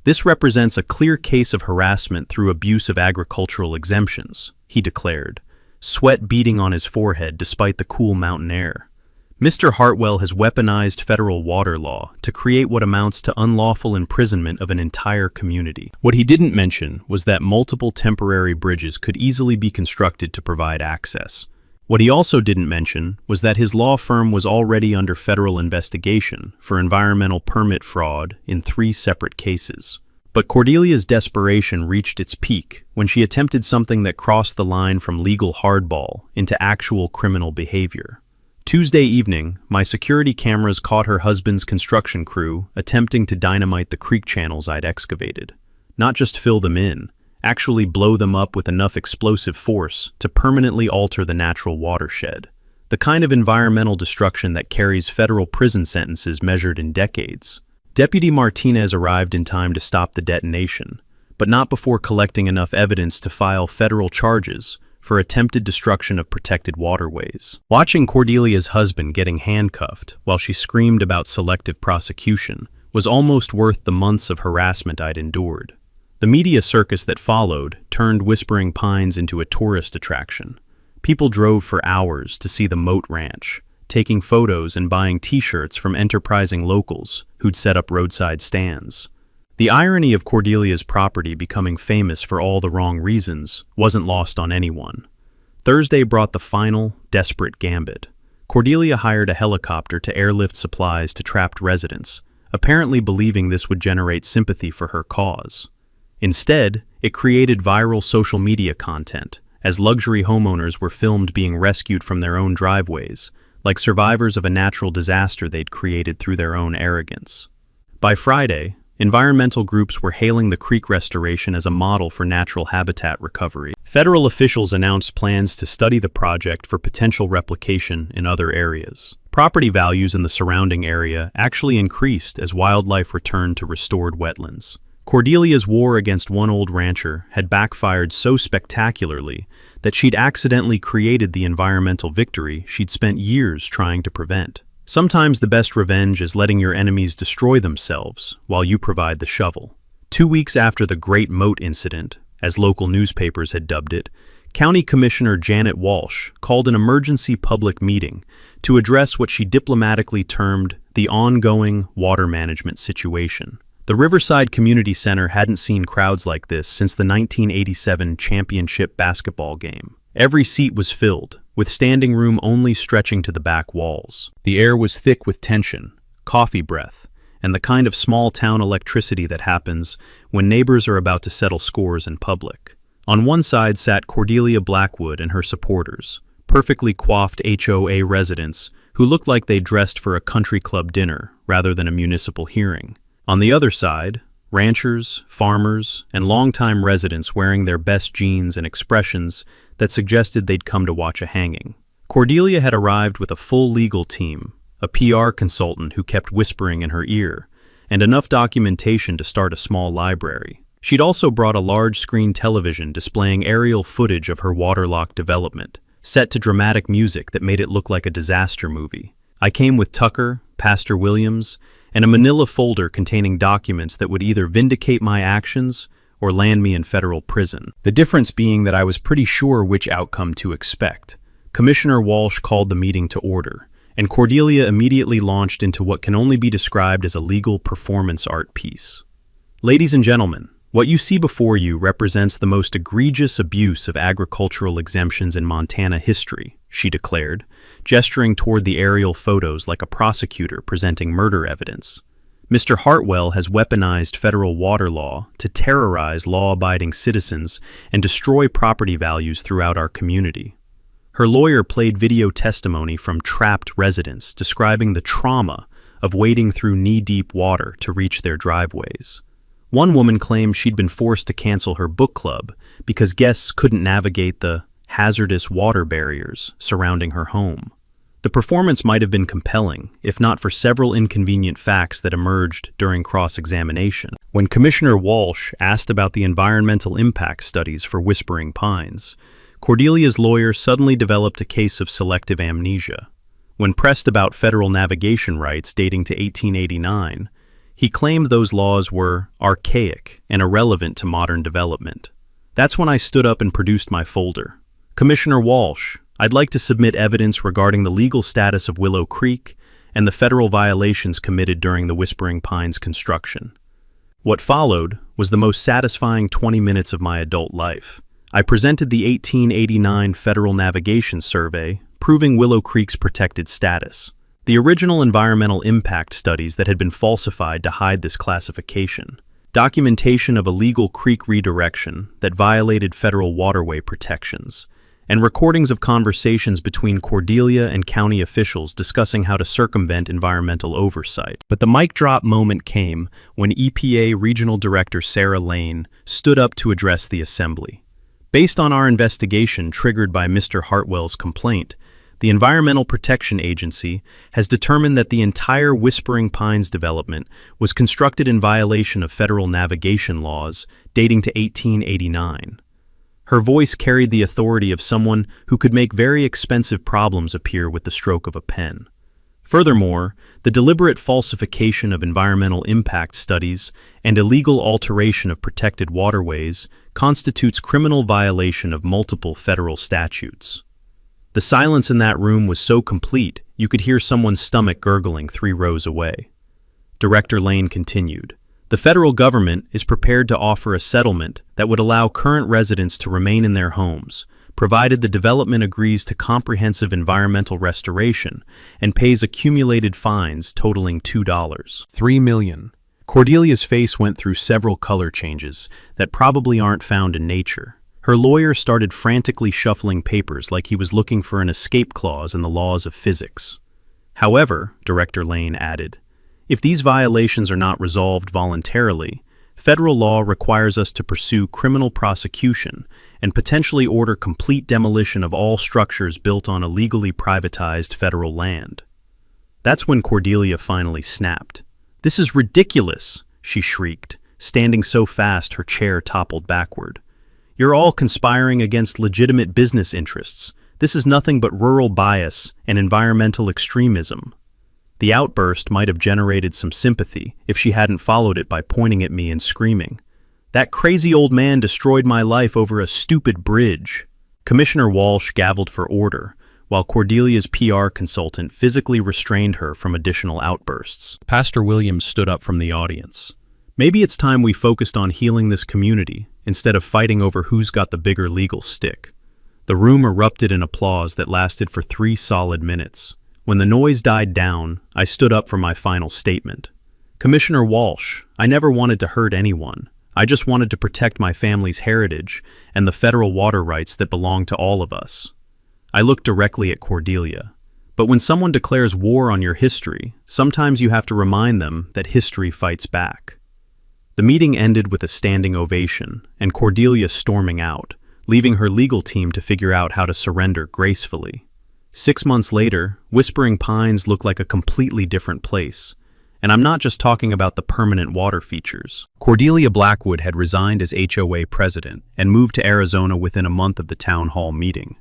"This represents a clear case of harassment through abuse of agricultural exemptions," he declared, sweat beading on his forehead despite the cool mountain air. "Mr. Hartwell has weaponized federal water law to create what amounts to unlawful imprisonment of an entire community." What he didn't mention was that multiple temporary bridges could easily be constructed to provide access. What he also didn't mention was that his law firm was already under federal investigation for environmental permit fraud in 3 separate cases. But Cordelia's desperation reached its peak when she attempted something that crossed the line from legal hardball into actual criminal behavior. Tuesday evening, my security cameras caught her husband's construction crew attempting to dynamite the creek channels I'd excavated. Not just fill them in, actually blow them up with enough explosive force to permanently alter the natural watershed. The kind of environmental destruction that carries federal prison sentences measured in decades. Deputy Martinez arrived in time to stop the detonation, but not before collecting enough evidence to file federal charges for attempted destruction of protected waterways. Watching Cordelia's husband getting handcuffed while she screamed about selective prosecution was almost worth the months of harassment I'd endured. The media circus that followed turned Whispering Pines into a tourist attraction. People drove for hours to see the Moat Ranch, taking photos and buying t-shirts from enterprising locals who'd set up roadside stands. The irony of Cordelia's property becoming famous for all the wrong reasons wasn't lost on anyone. Thursday brought the final, desperate gambit. Cordelia hired a helicopter to airlift supplies to trapped residents, apparently believing this would generate sympathy for her cause. Instead, it created viral social media content, as luxury homeowners were filmed being rescued from their own driveways, like survivors of a natural disaster they'd created through their own arrogance. By Friday, environmental groups were hailing the creek restoration as a model for natural habitat recovery. Federal officials announced plans to study the project for potential replication in other areas. Property values in the surrounding area actually increased as wildlife returned to restored wetlands. Cordelia's war against one old rancher had backfired so spectacularly that she'd accidentally created the environmental victory she'd spent years trying to prevent. Sometimes the best revenge is letting your enemies destroy themselves while you provide the shovel. 2 weeks after the Great Moat Incident, as local newspapers had dubbed it, County Commissioner Janet Walsh called an emergency public meeting to address what she diplomatically termed the ongoing water management situation. The Riverside Community Center hadn't seen crowds like this since the 1987 championship basketball game. Every seat was filled, with standing room only stretching to the back walls. The air was thick with tension, coffee breath, and the kind of small-town electricity that happens when neighbors are about to settle scores in public. On one side sat Cordelia Blackwood and her supporters, perfectly coiffed HOA residents who looked like they dressed for a country club dinner rather than a municipal hearing. On the other side, ranchers, farmers, and longtime residents wearing their best jeans and expressions that suggested they'd come to watch a hanging. Cordelia had arrived with a full legal team, a PR consultant who kept whispering in her ear, and enough documentation to start a small library. She'd also brought a large-screen television displaying aerial footage of her waterlock development, set to dramatic music that made it look like a disaster movie. I came with Tucker, Pastor Williams, and a manila folder containing documents that would either vindicate my actions or land me in federal prison. The difference being that I was pretty sure which outcome to expect. Commissioner Walsh called the meeting to order, and Cordelia immediately launched into what can only be described as a legal performance art piece. Ladies and gentlemen, what you see before you represents the most egregious abuse of agricultural exemptions in Montana history, she declared, gesturing toward the aerial photos like a prosecutor presenting murder evidence. Mr. Hartwell has weaponized federal water law to terrorize law-abiding citizens and destroy property values throughout our community. Her lawyer played video testimony from trapped residents describing the trauma of wading through knee-deep water to reach their driveways. One woman claimed she'd been forced to cancel her book club because guests couldn't navigate the hazardous water barriers surrounding her home. The performance might have been compelling, if not for several inconvenient facts that emerged during cross-examination. When Commissioner Walsh asked about the environmental impact studies for Whispering Pines, Cordelia's lawyer suddenly developed a case of selective amnesia. When pressed about federal navigation rights dating to 1889, he claimed those laws were archaic and irrelevant to modern development. That's when I stood up and produced my folder. Commissioner Walsh, I'd like to submit evidence regarding the legal status of Willow Creek and the federal violations committed during the Whispering Pines construction. What followed was the most satisfying 20 minutes of my adult life. I presented the 1889 Federal Navigation Survey, proving Willow Creek's protected status. The original environmental impact studies that had been falsified to hide this classification. Documentation of illegal creek redirection that violated federal waterway protections. And recordings of conversations between Cordelia and county officials discussing how to circumvent environmental oversight. But the mic drop moment came when EPA Regional Director Sarah Lane stood up to address the assembly. Based on our investigation triggered by Mr. Hartwell's complaint, the Environmental Protection Agency has determined that the entire Whispering Pines development was constructed in violation of federal navigation laws dating to 1889. Her voice carried the authority of someone who could make very expensive problems appear with the stroke of a pen. Furthermore, the deliberate falsification of environmental impact studies and illegal alteration of protected waterways constitutes criminal violation of multiple federal statutes. The silence in that room was so complete you could hear someone's stomach gurgling 3 rows away. Director Lane continued, "The federal government is prepared to offer a settlement that would allow current residents to remain in their homes, provided the development agrees to comprehensive environmental restoration and pays accumulated fines totaling $2. $3 million. Cordelia's face went through several color changes that probably aren't found in nature. Her lawyer started frantically shuffling papers like he was looking for an escape clause in the laws of physics. However, Director Lane added, if these violations are not resolved voluntarily, federal law requires us to pursue criminal prosecution and potentially order complete demolition of all structures built on illegally privatized federal land. That's when Cordelia finally snapped. "This is ridiculous," she shrieked, standing so fast her chair toppled backward. "You're all conspiring against legitimate business interests. This is nothing but rural bias and environmental extremism." The outburst might have generated some sympathy if she hadn't followed it by pointing at me and screaming, "That crazy old man destroyed my life over a stupid bridge." Commissioner Walsh gavelled for order, while Cordelia's PR consultant physically restrained her from additional outbursts. Pastor Williams stood up from the audience. "Maybe it's time we focused on healing this community instead of fighting over who's got the bigger legal stick." The room erupted in applause that lasted for 3 solid minutes. When the noise died down, I stood up for my final statement. "Commissioner Walsh, I never wanted to hurt anyone. I just wanted to protect my family's heritage and the federal water rights that belong to all of us." I looked directly at Cordelia. But when someone declares war on your history, sometimes you have to remind them that history fights back. The meeting ended with a standing ovation, and Cordelia storming out, leaving her legal team to figure out how to surrender gracefully. 6 months later, Whispering Pines looked like a completely different place. And I'm not just talking about the permanent water features. Cordelia Blackwood had resigned as HOA president and moved to Arizona within a month of the town hall meeting,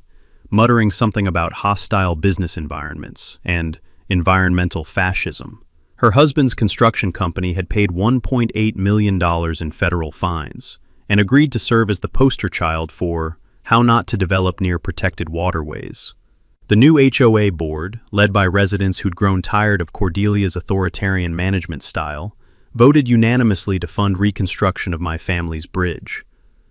muttering something about hostile business environments and environmental fascism. Her husband's construction company had paid $1.8 million in federal fines and agreed to serve as the poster child for how not to develop near protected waterways. The new HOA board, led by residents who'd grown tired of Cordelia's authoritarian management style, voted unanimously to fund reconstruction of my family's bridge.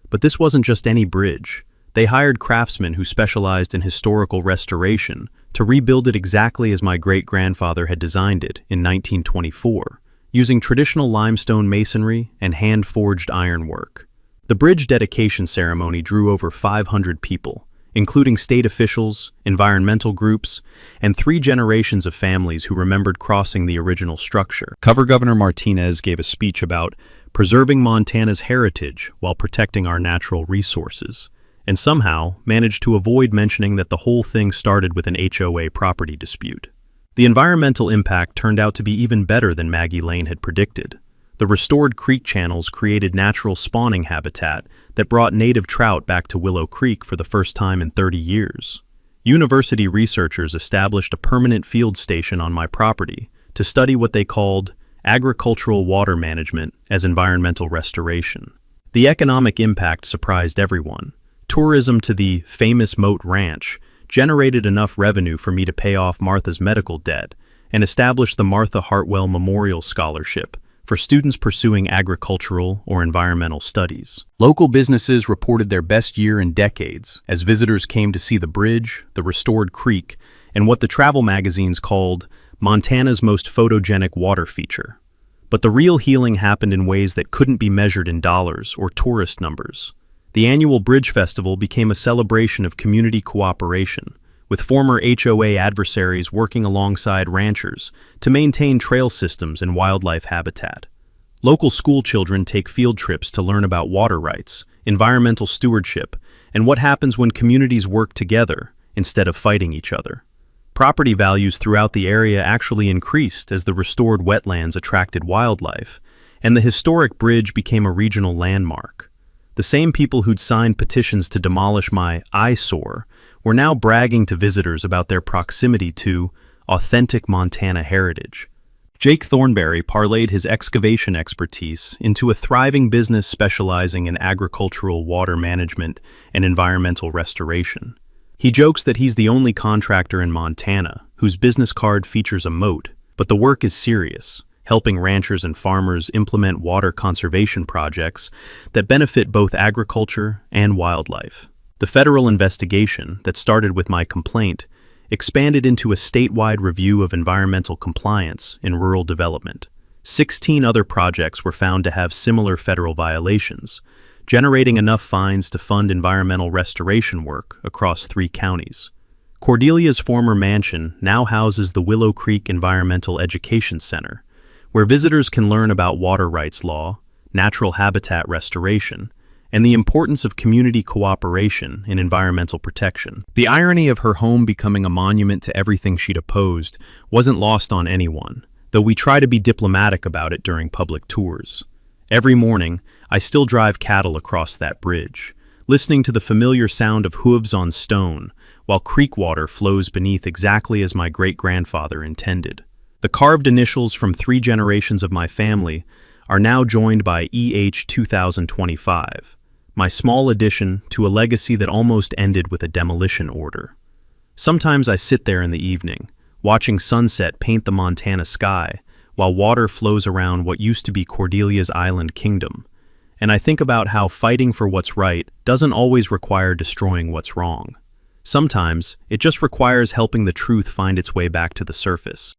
But this wasn't just any bridge. They hired craftsmen who specialized in historical restoration to rebuild it exactly as my great-grandfather had designed it in 1924, using traditional limestone masonry and hand-forged ironwork. The bridge dedication ceremony drew over 500 people, including state officials, environmental groups, and 3 generations of families who remembered crossing the original structure. Governor Martinez gave a speech about preserving Montana's heritage while protecting our natural resources, and somehow managed to avoid mentioning that the whole thing started with an HOA property dispute. The environmental impact turned out to be even better than Maggie Lane had predicted. The restored creek channels created natural spawning habitat that brought native trout back to Willow Creek for the first time in 30 years. University researchers established a permanent field station on my property to study what they called agricultural water management as environmental restoration. The economic impact surprised everyone. Tourism to the famous Moat Ranch generated enough revenue for me to pay off Martha's medical debt and establish the Martha Hartwell Memorial Scholarship for students pursuing agricultural or environmental studies. Local businesses reported their best year in decades as visitors came to see the bridge, the restored creek, and what the travel magazines called Montana's most photogenic water feature. But the real healing happened in ways that couldn't be measured in dollars or tourist numbers. The annual Bridge Festival became a celebration of community cooperation, with former HOA adversaries working alongside ranchers to maintain trail systems and wildlife habitat. Local school children take field trips to learn about water rights, environmental stewardship, and what happens when communities work together instead of fighting each other. Property values throughout the area actually increased as the restored wetlands attracted wildlife, and the historic bridge became a regional landmark. The same people who'd signed petitions to demolish my eyesore were now bragging to visitors about their proximity to authentic Montana heritage. Jake Thornberry parlayed his excavation expertise into a thriving business specializing in agricultural water management and environmental restoration. He jokes that he's the only contractor in Montana whose business card features a moat, but the work is serious, helping ranchers and farmers implement water conservation projects that benefit both agriculture and wildlife. The federal investigation that started with my complaint expanded into a statewide review of environmental compliance in rural development. 16 other projects were found to have similar federal violations, generating enough fines to fund environmental restoration work across 3 counties. Cordelia's former mansion now houses the Willow Creek Environmental Education Center, where visitors can learn about water rights law, natural habitat restoration, and the importance of community cooperation in environmental protection. The irony of her home becoming a monument to everything she'd opposed wasn't lost on anyone, though we try to be diplomatic about it during public tours. Every morning, I still drive cattle across that bridge, listening to the familiar sound of hooves on stone, while creek water flows beneath exactly as my great-grandfather intended. The carved initials from 3 generations of my family are now joined by EH 2025, my small addition to a legacy that almost ended with a demolition order. Sometimes I sit there in the evening, watching sunset paint the Montana sky, while water flows around what used to be Cordelia's island kingdom, and I think about how fighting for what's right doesn't always require destroying what's wrong. Sometimes, it just requires helping the truth find its way back to the surface.